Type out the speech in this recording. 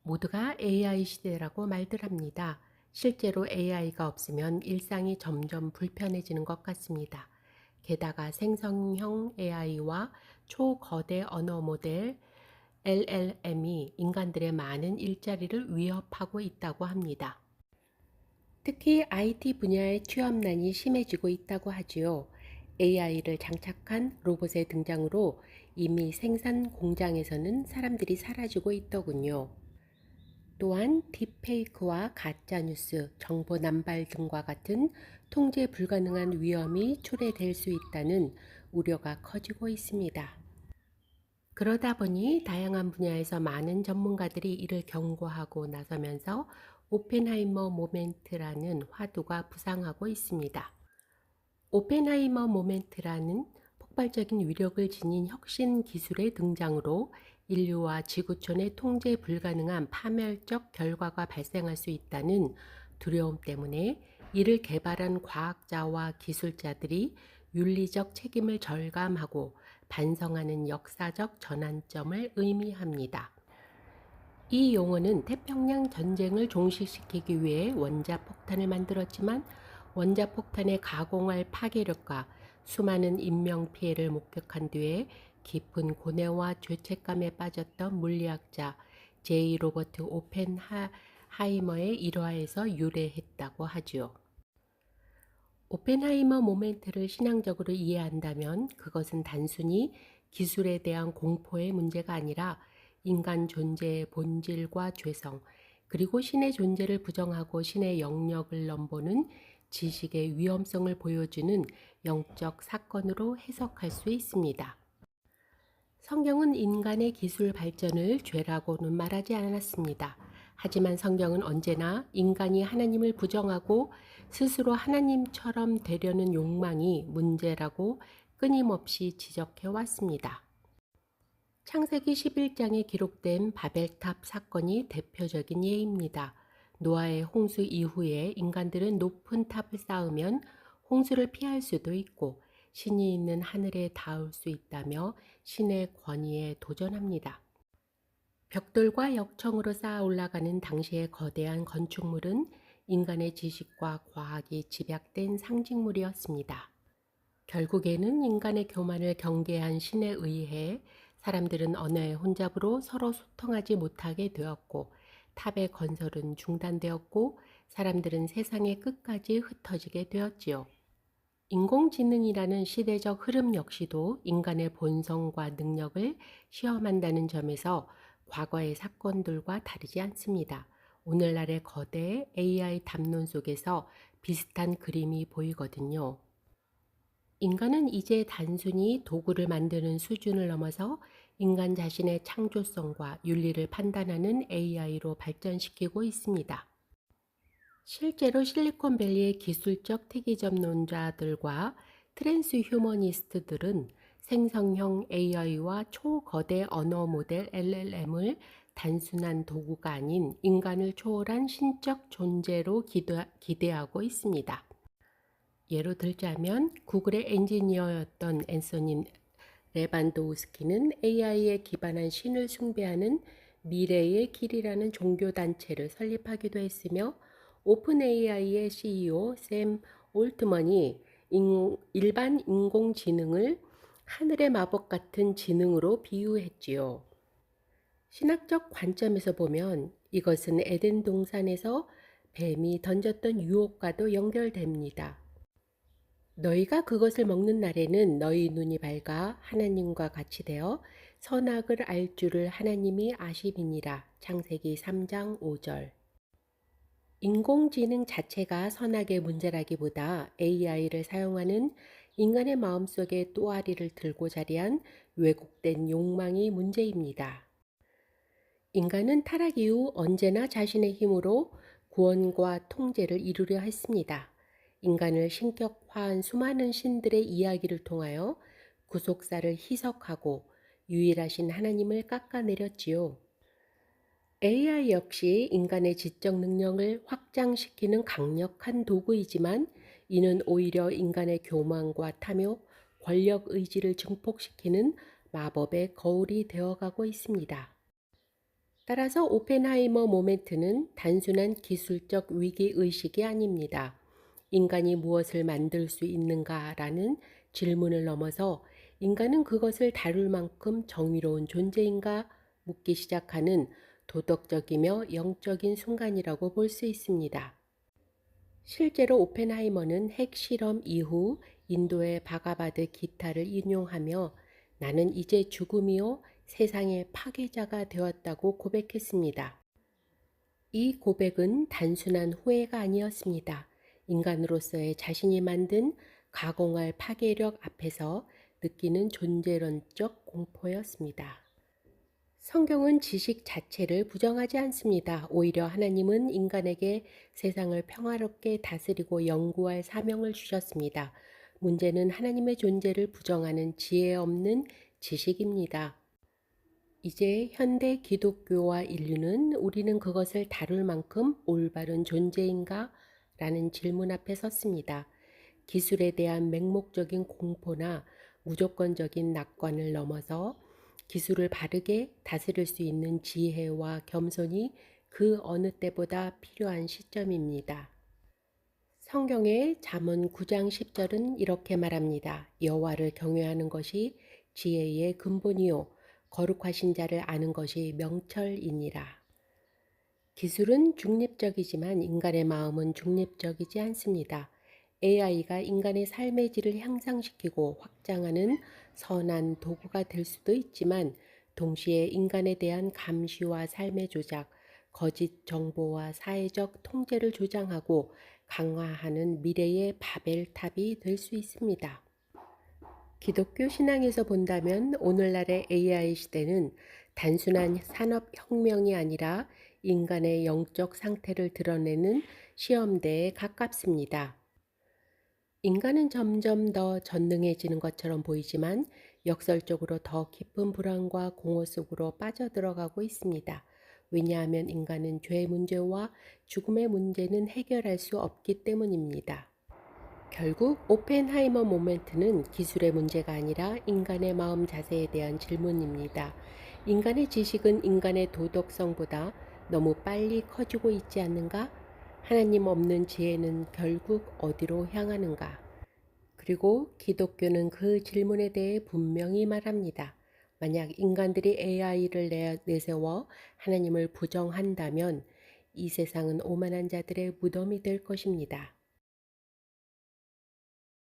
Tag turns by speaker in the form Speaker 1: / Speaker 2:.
Speaker 1: 모두가 AI 시대라고 말들 합니다. 실제로 AI가 없으면 일상이 점점 불편해지는 것 같습니다. 게다가 생성형 AI와 초거대 언어 모델 LLM이 인간들의 많은 일자리를 위협하고 있다고 합니다. 특히 IT 분야의 취업난이 심해지고 있다고 하지요. AI를 장착한 로봇의 등장으로 이미 생산 공장에서는 사람들이 사라지고 있더군요. 또한 딥페이크와 가짜뉴스, 정보 남발 등과 같은 통제 불가능한 위험이 초래될 수 있다는 우려가 커지고 있습니다. 그러다 보니 다양한 분야에서 많은 전문가들이 이를 경고하고 나서면서 오펜하이머 모멘트라는 화두가 부상하고 있습니다. 오펜하이머 모멘트라는 폭발적인 위력을 지닌 혁신 기술의 등장으로 인류와 지구촌의 통제 불가능한 파멸적 결과가 발생할 수 있다는 두려움 때문에 이를 개발한 과학자와 기술자들이 윤리적 책임을 절감하고 반성하는 역사적 전환점을 의미합니다. 이 용어는 태평양 전쟁을 종식시키기 위해 원자폭탄을 만들었지만 원자폭탄의 가공할 파괴력과 수많은 인명피해를 목격한 뒤에 깊은 고뇌와 죄책감에 빠졌던 물리학자 제이 로버트 오펜하이머의 일화에서 유래했다고 하지요. 오펜하이머 모멘트를 신앙적으로 이해한다면 그것은 단순히 기술에 대한 공포의 문제가 아니라 인간 존재의 본질과 죄성, 그리고 신의 존재를 부정하고 신의 영역을 넘보는 지식의 위험성을 보여주는 영적 사건으로 해석할 수 있습니다. 성경은 인간의 기술 발전을 죄라고는 말하지 않았습니다. 하지만 성경은 언제나 인간이 하나님을 부정하고 스스로 하나님처럼 되려는 욕망이 문제라고 끊임없이 지적해 왔습니다. 창세기 11장에 기록된 바벨탑 사건이 대표적인 예입니다. 노아의 홍수 이후에 인간들은 높은 탑을 쌓으면 홍수를 피할 수도 있고 신이 있는 하늘에 닿을 수 있다며 신의 권위에 도전합니다. 벽돌과 역청으로 쌓아 올라가는 당시의 거대한 건축물은 인간의 지식과 과학이 집약된 상징물이었습니다. 결국에는 인간의 교만을 경계한 신에 의해 사람들은 언어의 혼잡으로 서로 소통하지 못하게 되었고 탑의 건설은 중단되었고 사람들은 세상의 끝까지 흩어지게 되었지요. 인공지능이라는 시대적 흐름 역시도 인간의 본성과 능력을 시험한다는 점에서 과거의 사건들과 다르지 않습니다. 오늘날의 거대 AI 담론 속에서 비슷한 그림이 보이거든요. 인간은 이제 단순히 도구를 만드는 수준을 넘어서 인간 자신의 창조성과 윤리를 판단하는 AI로 발전시키고 있습니다. 실제로 실리콘밸리의 기술적 특이점론자들과 트랜스 휴머니스트들은 생성형 AI와 초거대 언어 모델 LLM을 단순한 도구가 아닌 인간을 초월한 신적 존재로 기대하고 있습니다. 예로 들자면 구글의 엔지니어였던 앤서니 레반도우스키는 AI에 기반한 신을 숭배하는 미래의 길이라는 종교단체를 설립하기도 했으며 오픈 AI의 CEO 샘 올트먼이 일반 인공지능을 하늘의 마법 같은 지능으로 비유했지요. 신학적 관점에서 보면 이것은 에덴 동산에서 뱀이 던졌던 유혹과도 연결됩니다. 너희가 그것을 먹는 날에는 너희 눈이 밝아 하나님과 같이 되어 선악을 알 줄을 하나님이 아심이니라. 창세기 3장 5절. 인공지능 자체가 선악의 문제라기보다 AI를 사용하는 인간의 마음속에 또아리를 들고 자리한 왜곡된 욕망이 문제입니다. 인간은 타락 이후 언제나 자신의 힘으로 구원과 통제를 이루려 했습니다. 인간을 신격화한 수많은 신들의 이야기를 통하여 구속사를 희석하고 유일하신 하나님을 깎아내렸지요. AI 역시 인간의 지적 능력을 확장시키는 강력한 도구이지만 이는 오히려 인간의 교만과 탐욕, 권력 의지를 증폭시키는 마법의 거울이 되어가고 있습니다. 따라서 오펜하이머 모멘트는 단순한 기술적 위기 의식이 아닙니다. 인간이 무엇을 만들 수 있는가라는 질문을 넘어서 인간은 그것을 다룰 만큼 정의로운 존재인가 묻기 시작하는 도덕적이며 영적인 순간이라고 볼 수 있습니다. 실제로 오펜하이머는 핵실험 이후 인도의 바가바드 기타를 인용하며 나는 이제 죽음이요 세상의 파괴자가 되었다고 고백했습니다. 이 고백은 단순한 후회가 아니었습니다. 인간으로서의 자신이 만든 가공할 파괴력 앞에서 느끼는 존재론적 공포였습니다. 성경은 지식 자체를 부정하지 않습니다. 오히려 하나님은 인간에게 세상을 평화롭게 다스리고 연구할 사명을 주셨습니다. 문제는 하나님의 존재를 부정하는 지혜 없는 지식입니다. 이제 현대 기독교와 인류는 우리는 그것을 다룰 만큼 올바른 존재인가? 라는 질문 앞에 섰습니다. 기술에 대한 맹목적인 공포나 무조건적인 낙관을 넘어서 기술을 바르게 다스릴 수 있는 지혜와 겸손이 그 어느 때보다 필요한 시점입니다. 성경의 잠언 9장 10절은 이렇게 말합니다. 여호와를 경외하는 것이 지혜의 근본이요 거룩하신 자를 아는 것이 명철이니라. 기술은 중립적이지만 인간의 마음은 중립적이지 않습니다. AI가 인간의 삶의 질을 향상시키고 확장하는 선한 도구가 될 수도 있지만 동시에 인간에 대한 감시와 삶의 조작, 거짓 정보와 사회적 통제를 조장하고 강화하는 미래의 바벨탑이 될 수 있습니다. 기독교 신앙에서 본다면 오늘날의 AI 시대는 단순한 산업혁명이 아니라 인간의 영적 상태를 드러내는 시험대에 가깝습니다. 인간은 점점 더 전능해지는 것처럼 보이지만 역설적으로 더 깊은 불안과 공허 속으로 빠져들어가고 있습니다. 왜냐하면 인간은 죄의 문제와 죽음의 문제는 해결할 수 없기 때문입니다. 결국 오펜하이머 모멘트는 기술의 문제가 아니라 인간의 마음 자세에 대한 질문입니다. 인간의 지식은 인간의 도덕성보다 너무 빨리 커지고 있지 않는가? 하나님 없는 지혜는 결국 어디로 향하는가? 그리고 기독교는 그 질문에 대해 분명히 말합니다. 만약 인간들이 AI를 내세워 하나님을 부정한다면 이 세상은 오만한 자들의 무덤이 될 것입니다.